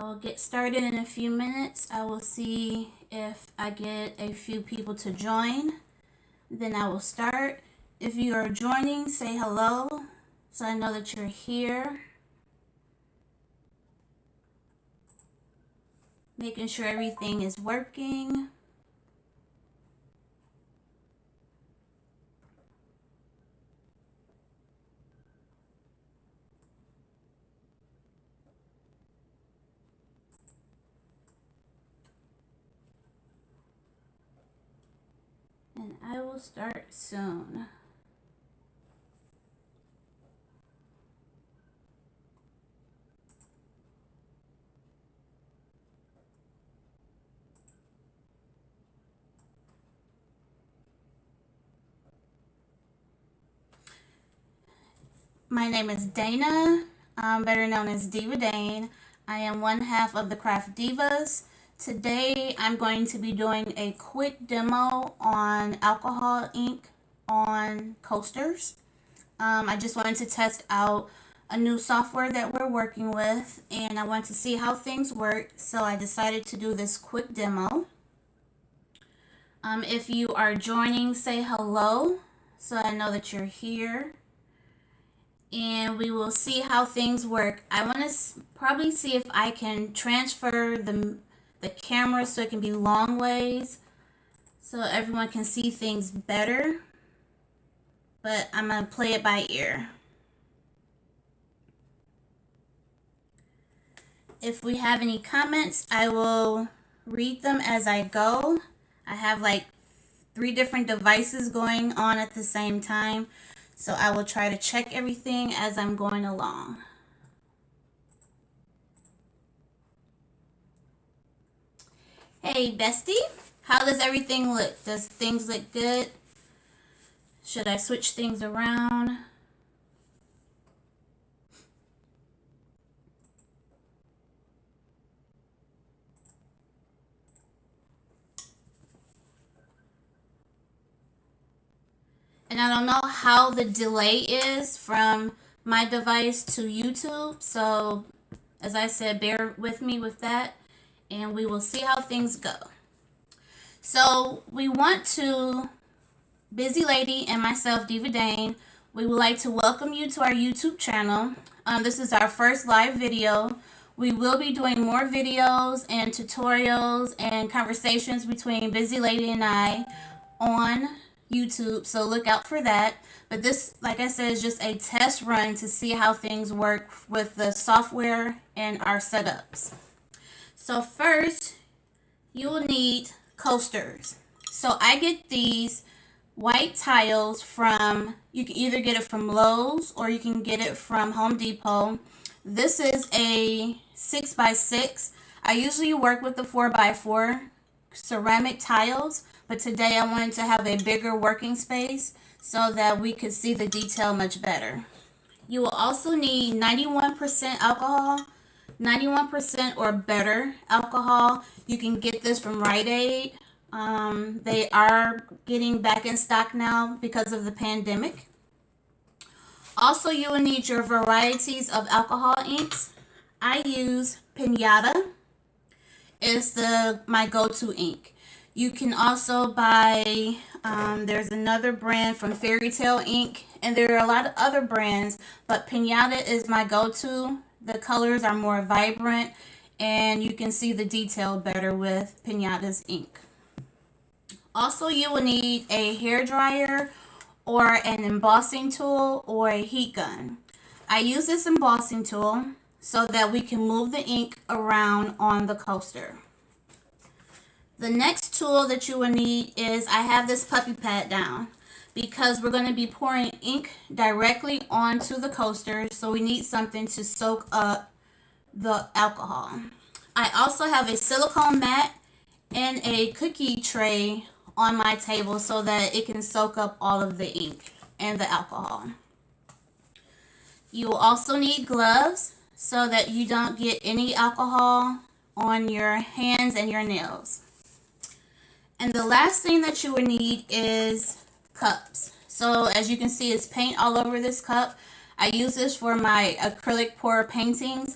I'll get started in a few minutes. I will see if I get a few people to join. Then I will start. If you are joining, say hello so I know that you're here. Making sure everything is working. And I will start soon. My name is Dana, better known as DivaDane. I am one half of the Craft Divas. Today I'm going to be doing a quick demo on alcohol ink on coasters. I just wanted to test out a new software that we're working with, and I wanted to see how things work, so I decided to do this quick demo. If you are joining, say hello so I know that you're here. And we will see how things work. I want to probably see if I can transfer the camera so it can be long ways so everyone can see things better. But I'm going to play it by ear. If we have any comments, I will read them as I go. I have like 3 different devices going on at the same time. So I will try to check everything as I'm going along. Hey bestie, how does everything look? Does things look good? Should I switch things around? And I don't know how the delay is from my device to YouTube. So as I said, bear with me with that and we will see how things go. So we want to, Busy Lady and myself, DivaDane, we would like to welcome you to our YouTube channel. This is our first live video. We will be doing more videos and tutorials and conversations between Busy Lady and I on YouTube, so look out for that. But this, like I said, is just a test run to see how things work with the software and our setups. So first, you will need coasters. So I get these white tiles from, you can either get it from Lowe's or you can get it from Home Depot. This is a 6x6. I usually work with the 4x4 ceramic tiles, but today I wanted to have a bigger working space so that we could see the detail much better. You will also need 91% alcohol, 91% or better alcohol. You can get this from Rite Aid. They are getting back in stock now because of the pandemic. Also, you will need your varieties of alcohol inks. I use Pinata. It's my go-to ink. You can also buy, there's another brand from Fairy Tale Ink, and there are a lot of other brands, but Pinata is my go-to. The colors are more vibrant, and you can see the detail better with Pinata's ink. Also, you will need a hair dryer or an embossing tool or a heat gun. I use this embossing tool so that we can move the ink around on the coaster. The next tool that you will need is, I have this puppy pad down because we're going to be pouring ink directly onto the coaster, so we need something to soak up the alcohol. I also have a silicone mat and a cookie tray on my table so that it can soak up all of the ink and the alcohol. You will also need gloves so that you don't get any alcohol on your hands and your nails. And the last thing that you will need is cups. So as you can see, it's paint all over this cup. I use this for my acrylic pour paintings,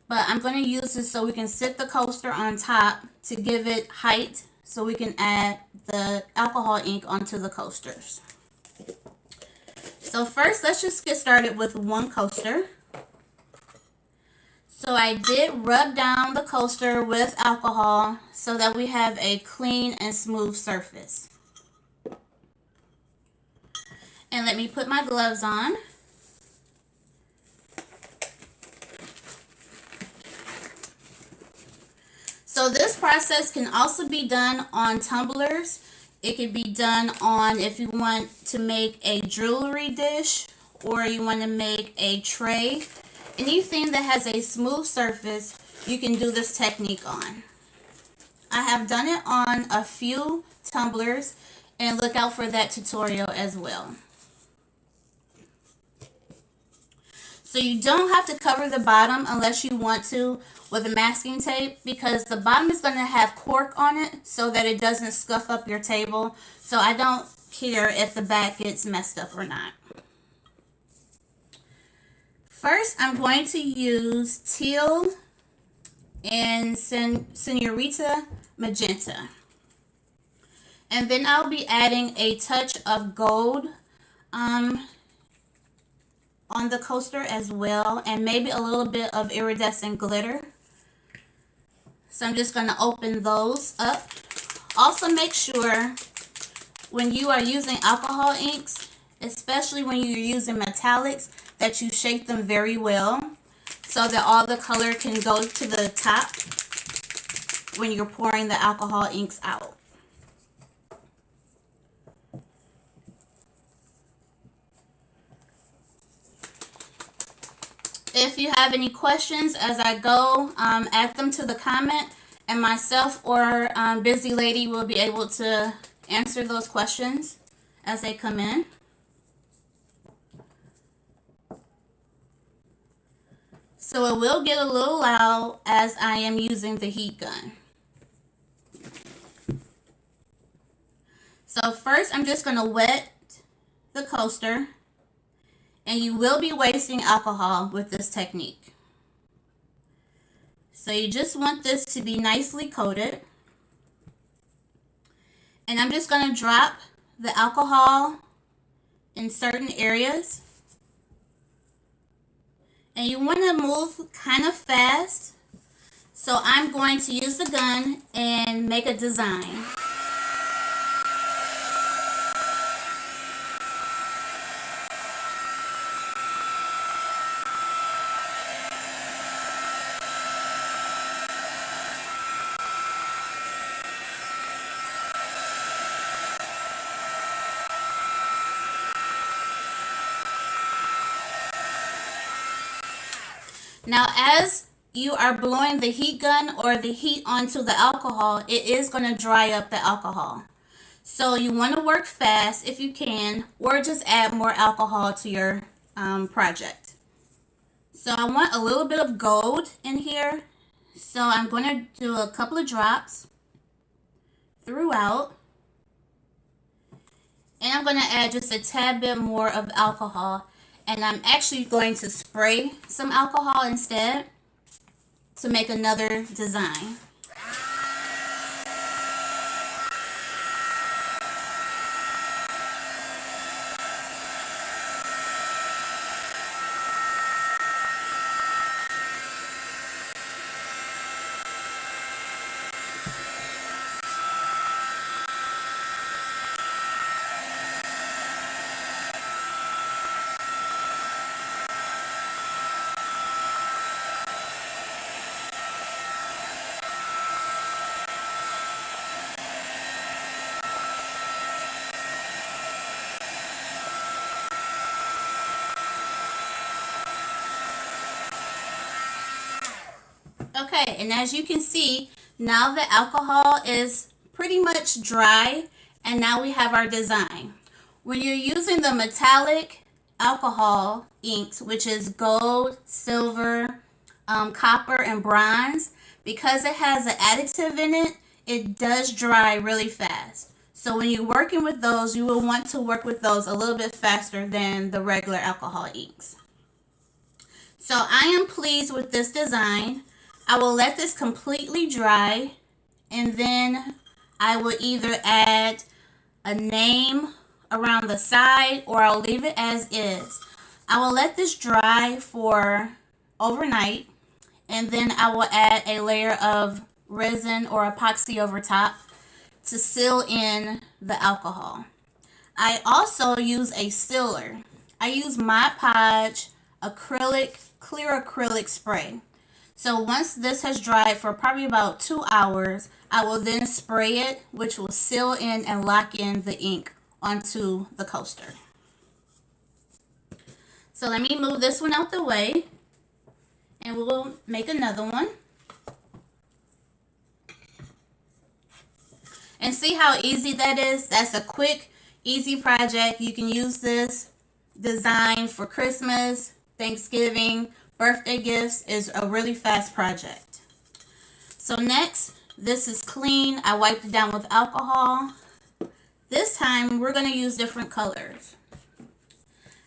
But I'm going to use this so we can sit the coaster on top to give it height so we can add the alcohol ink onto the coasters. So first, let's just get started with one coaster. So I did rub down the coaster with alcohol so that we have a clean and smooth surface. And let me put my gloves on. So this process can also be done on tumblers. It can be done on if you want to make a jewelry dish or you want to make a tray. Anything that has a smooth surface, you can do this technique on. I have done it on a few tumblers, and look out for that tutorial as well. So you don't have to cover the bottom unless you want to with a masking tape, because the bottom is going to have cork on it so that it doesn't scuff up your table. So I don't care if the back gets messed up or not. First, I'm going to use teal and senorita magenta. And then I'll be adding a touch of gold on the coaster as well, and maybe a little bit of iridescent glitter. So I'm just going to open those up. Also make sure when you are using alcohol inks, especially when you're using metallics, that you shake them very well so that all the color can go to the top when you're pouring the alcohol inks out. If you have any questions as I go, add them to the comment, and myself or Busy Lady will be able to answer those questions as they come in. So it will get a little loud as I am using the heat gun. So first I'm just going to wet the coaster, and you will be wasting alcohol with this technique. So you just want this to be nicely coated. And I'm just going to drop the alcohol in certain areas. And you want to move kind of fast. So I'm going to use the gun and make a design. Now, as you are blowing the heat gun or the heat onto the alcohol, it is going to dry up the alcohol. So you want to work fast if you can, or just add more alcohol to your project. So I want a little bit of gold in here. So I'm going to do a couple of drops throughout. And I'm going to add just a tad bit more of alcohol. And I'm actually going to spray some alcohol instead to make another design. Okay, and as you can see, now the alcohol is pretty much dry, and now we have our design. When you're using the metallic alcohol inks, which is gold, silver, copper, and bronze, because it has an additive in it, it does dry really fast. So when you're working with those, you will want to work with those a little bit faster than the regular alcohol inks. So I am pleased with this design. I will let this completely dry, and then I will either add a name around the side or I'll leave it as is. I will let this dry for overnight, and then I will add a layer of resin or epoxy over top to seal in the alcohol. I also use a sealer. I use Mod Podge clear acrylic spray. So once this has dried for probably about 2 hours, I will then spray it, which will seal in and lock in the ink onto the coaster. So let me move this one out the way, and we'll make another one. And see how easy that is? That's a quick, easy project. You can use this design for Christmas, Thanksgiving, birthday gifts. Is a really fast project. So next, this is clean. I wiped it down with alcohol. This time, we're going to use different colors.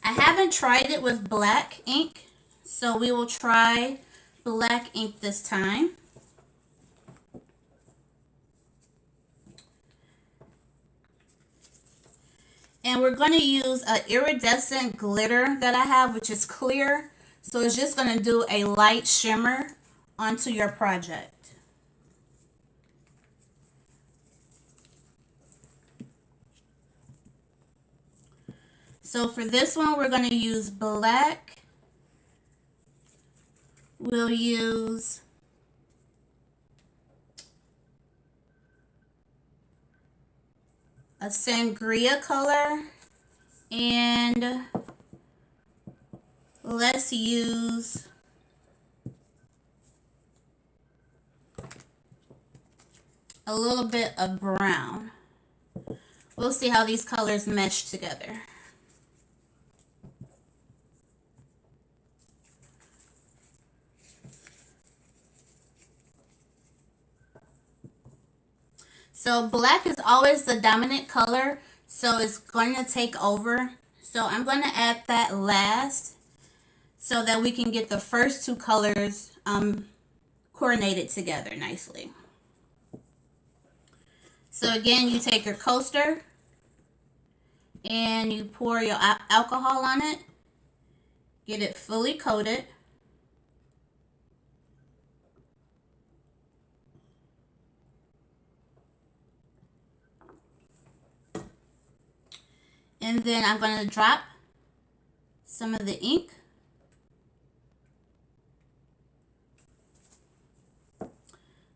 I haven't tried it with black ink, so we will try black ink this time. And we're going to use an iridescent glitter that I have, which is clear. So it's just going to do a light shimmer onto your project. So for this one, we're going to use black. We'll use a sangria color, and let's use a little bit of brown. We'll see how these colors mesh together. So black is always the dominant color, so it's going to take over. So I'm going to add that last so that we can get the first two colors coordinated together nicely. So again, you take your coaster and you pour your alcohol on it, get it fully coated. And then I'm going to drop some of the ink.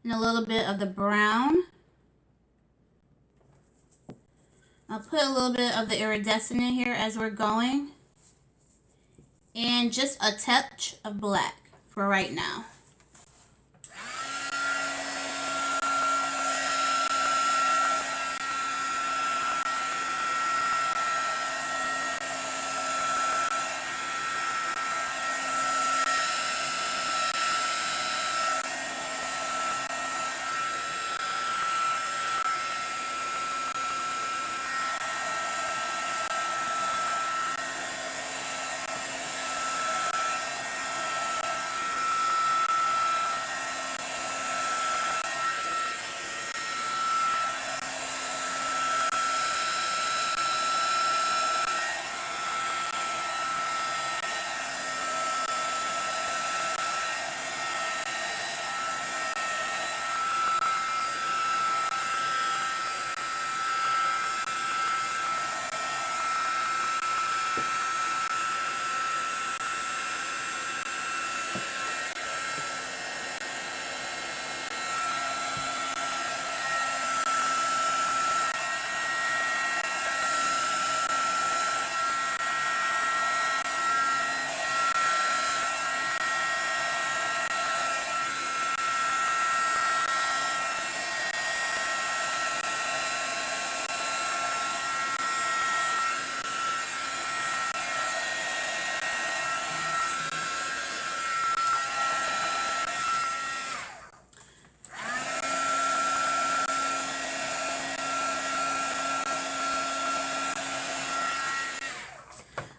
And a little bit of the brown. I'll put a little bit of the iridescent in here as we're going. And just a touch of black for right now.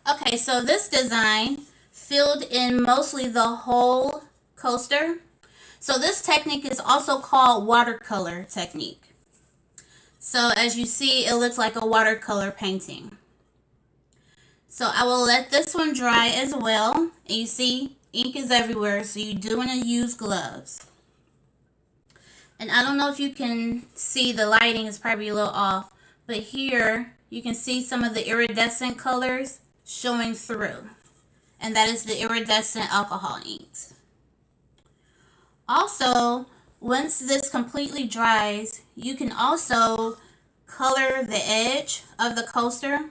Okay, so this design filled in mostly the whole coaster. So this technique is also called watercolor technique. So as you see, it looks like a watercolor painting. So I will let this one dry as well. And you see, ink is everywhere, so you do want to use gloves. And I don't know if you can see, the lighting is probably a little off, but here you can see some of the iridescent colors showing through. And that is the iridescent alcohol inks. Also, once this completely dries, you can also color the edge of the coaster.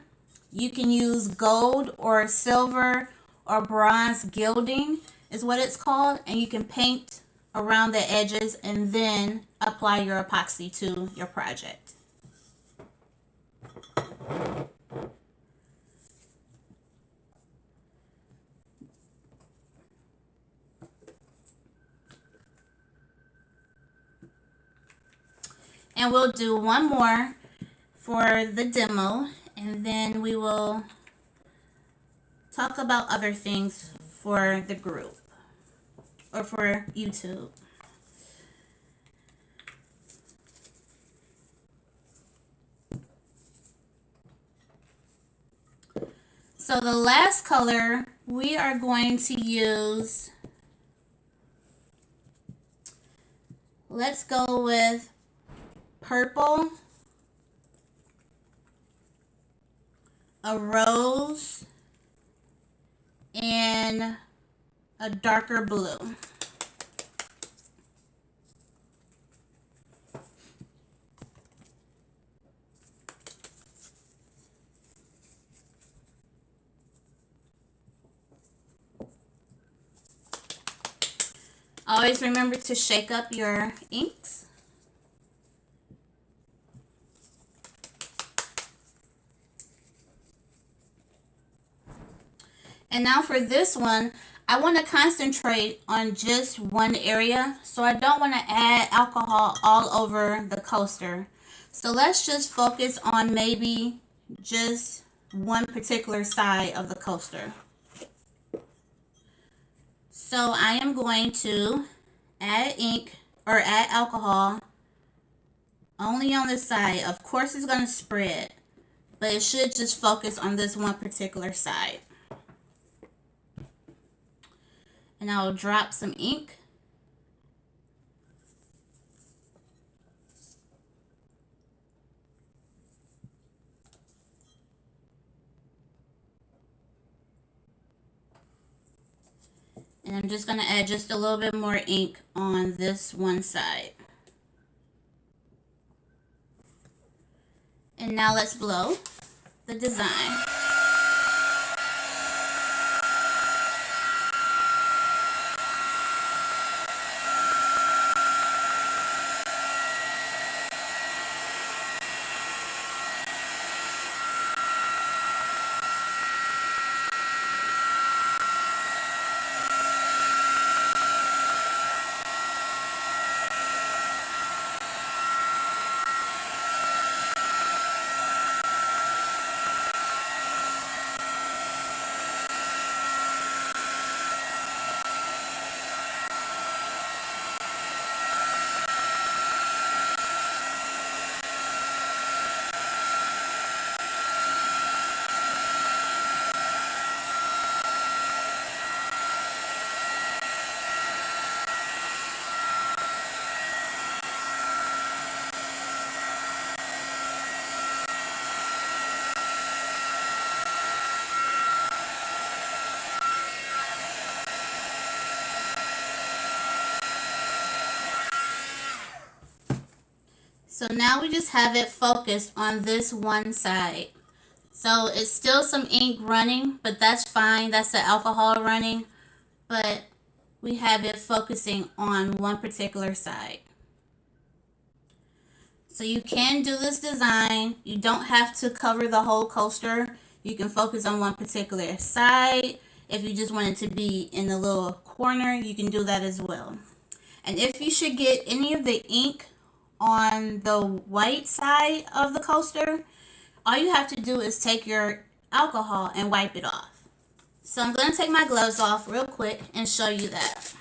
You can use gold or silver or bronze gilding is what it's called, and you can paint around the edges and then apply your epoxy to your project. And we'll do one more for the demo, and then we will talk about other things for the group or for YouTube. So the last color we are going to use, let's go with purple, a rose, and a darker blue. Always remember to shake up your inks. And now for this one, I want to concentrate on just one area. So I don't want to add alcohol all over the coaster. So let's just focus on maybe just one particular side of the coaster. So I am going to add ink or add alcohol only on this side. Of course it's going to spread, but it should just focus on this one particular side. And I'll drop some ink. And I'm just going to add just a little bit more ink on this one side. And now let's blow the design. So now we just have it focused on this one side. So it's still some ink running, but that's fine. That's the alcohol running. But we have it focusing on one particular side. So you can do this design. You don't have to cover the whole coaster. You can focus on one particular side. If you just want it to be in the little corner, you can do that as well. And if you should get any of the ink on the white side of the coaster, all you have to do is take your alcohol and wipe it off. So I'm going to take my gloves off real quick and show you that.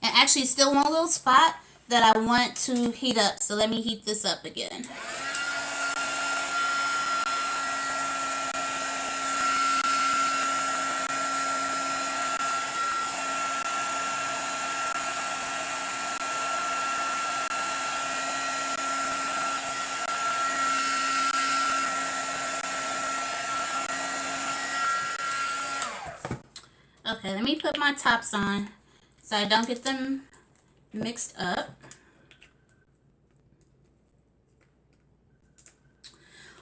And actually still one little spot that I want to heat up. So let me heat this up again. Okay, let me put my tops on so I don't get them mixed up.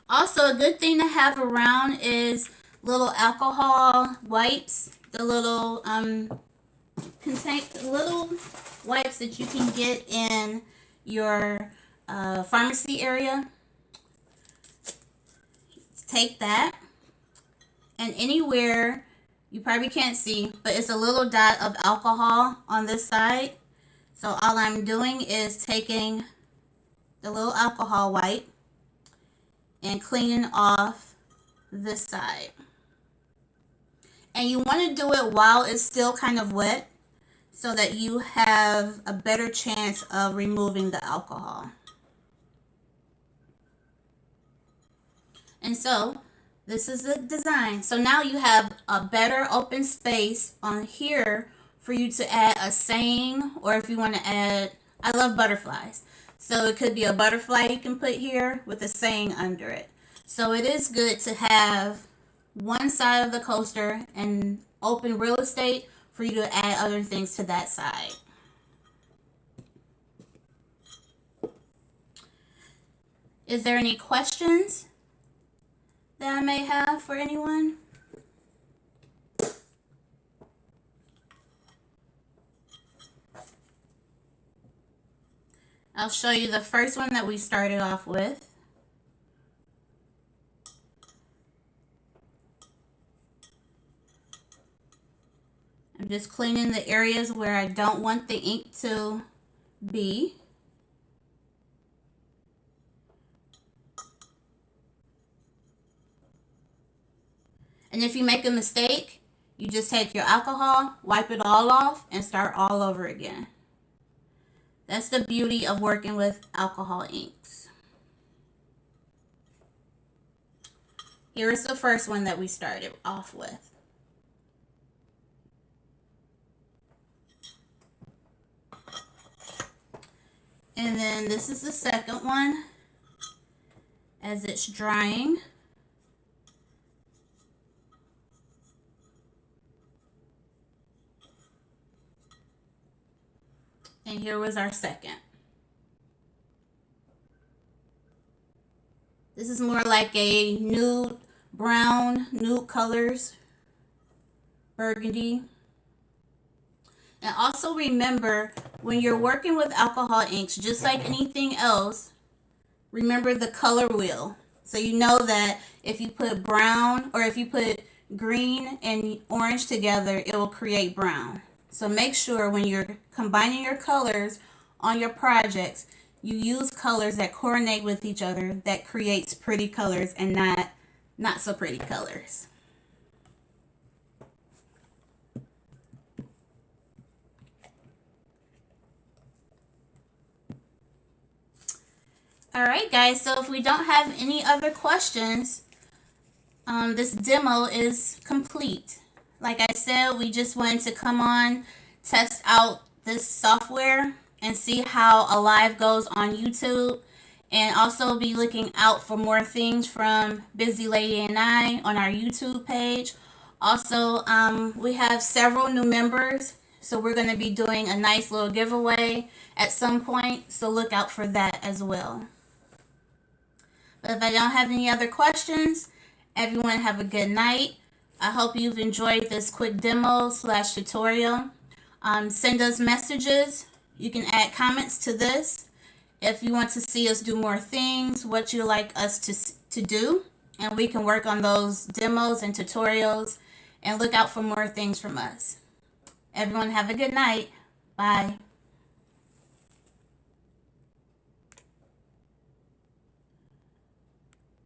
Also, a good thing to have around is little alcohol wipes, the little little wipes that you can get in your pharmacy area. Take that, and anywhere you probably can't see, but it's a little dot of alcohol on this side. So all I'm doing is taking the little alcohol wipe and cleaning off this side. And you want to do it while it's still kind of wet so that you have a better chance of removing the alcohol. And so this is the design. So now you have a better open space on here for you to add a saying, or if you want to add, I love butterflies. So it could be a butterfly you can put here with a saying under it. So it is good to have one side of the coaster and open real estate for you to add other things to that side. Is there any questions that I may have for anyone? I'll show you the first one that we started off with. I'm just cleaning the areas where I don't want the ink to be. And if you make a mistake, you just take your alcohol, wipe it all off, and start all over again. That's the beauty of working with alcohol inks. Here is the first one that we started off with. And then this is the second one as it's drying. And here was our second. This is more like a nude brown, nude colors, burgundy. And also remember, when you're working with alcohol inks, just like anything else, remember the color wheel. So you know that if you put brown or if you put green and orange together, it will create brown. So make sure when you're combining your colors on your projects, you use colors that coordinate with each other, that creates pretty colors and not so pretty colors. Alright guys, so if we don't have any other questions, this demo is complete. Like I said, we just wanted to come on, test out this software and see how a live goes on YouTube, and also be looking out for more things from Busy Lady and I on our YouTube page. Also, we have several new members, so we're going to be doing a nice little giveaway at some point, so look out for that as well. But if I don't have any other questions, everyone have a good night. I hope you've enjoyed this quick demo / tutorial. Send us messages. You can add comments to this if you want to see us do more things, what you like us to do, and we can work on those demos and tutorials, and look out for more things from us. Everyone have a good night. Bye.